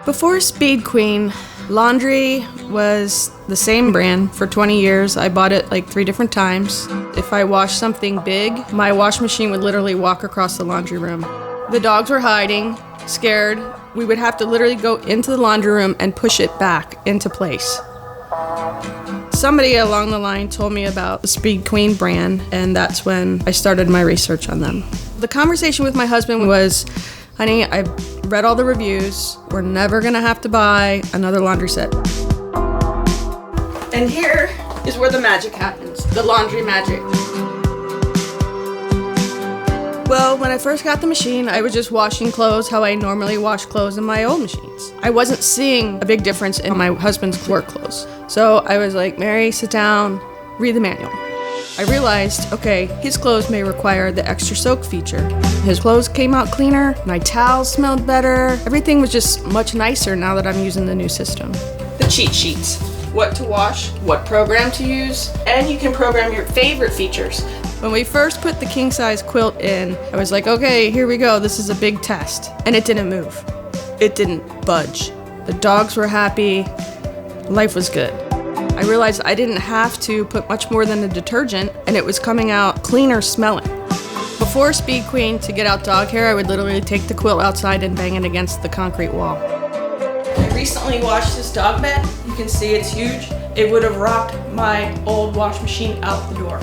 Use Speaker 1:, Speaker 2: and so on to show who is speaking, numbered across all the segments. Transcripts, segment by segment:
Speaker 1: Before Speed Queen, laundry was the same brand for 20 years. I bought it like 3 different times. If I washed something big, my wash machine would literally walk across the laundry room. The dogs were hiding, scared. We would have to literally go into the laundry room and push it back into place. Somebody along the line told me about the Speed Queen brand, and that's when I started my research on them. The conversation with my husband was, honey, I've read all the reviews. We're never gonna have to buy another laundry set. And here is where the magic happens, the laundry magic. Well, when I first got the machine, I was just washing clothes how I normally wash clothes in my old machines. I wasn't seeing a big difference in my husband's work clothes. So I was like, Mary, sit down, read the manual. I realized, okay, his clothes may require the extra soak feature. His clothes came out cleaner, my towels smelled better. Everything was just much nicer now that I'm using the new system. The cheat sheets, what to wash, what program to use, and you can program your favorite features. When we first put the king size quilt in, I was like, okay, here we go, this is a big test. And it didn't move. It didn't budge. The dogs were happy, life was good. I realized I didn't have to put much more than the detergent, and it was coming out cleaner smelling. Before Speed Queen, to get out dog hair, I would literally take the quilt outside and bang it against the concrete wall. I recently washed this dog bed. You can see it's huge. It would have rocked my old wash machine out the door.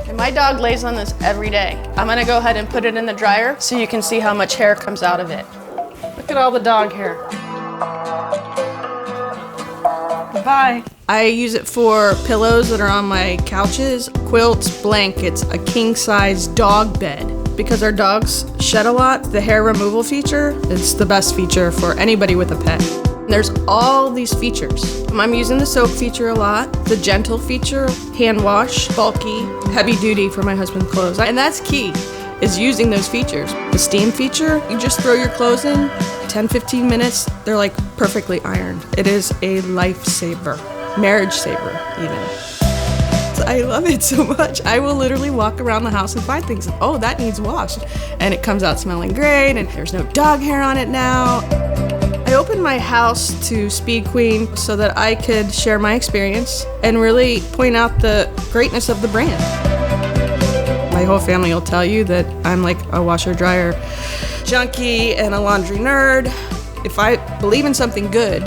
Speaker 1: And my dog lays on this every day. I'm gonna go ahead and put it in the dryer so you can see how much hair comes out of it. Look at all the dog hair. Bye. I use it for pillows that are on my couches, quilts, blankets, a king-size dog bed. Because our dogs shed a lot, the hair removal feature is the best feature for anybody with a pet. There's all these features. I'm using the soak feature a lot, the gentle feature, hand wash, bulky, heavy duty for my husband's clothes. And that's key, is using those features. The steam feature, you just throw your clothes in, 10-15 minutes, they're like perfectly ironed. It is a lifesaver, marriage saver even. I love it so much. I will literally walk around the house and find things. Oh, that needs washed. And it comes out smelling great, and there's no dog hair on it now. I opened my house to Speed Queen so that I could share my experience and really point out the greatness of the brand. My whole family will tell you that I'm like a washer-dryer junkie and a laundry nerd. If I believe in something good,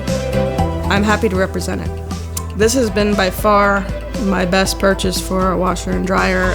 Speaker 1: I'm happy to represent it. This has been by far my best purchase for a washer and dryer.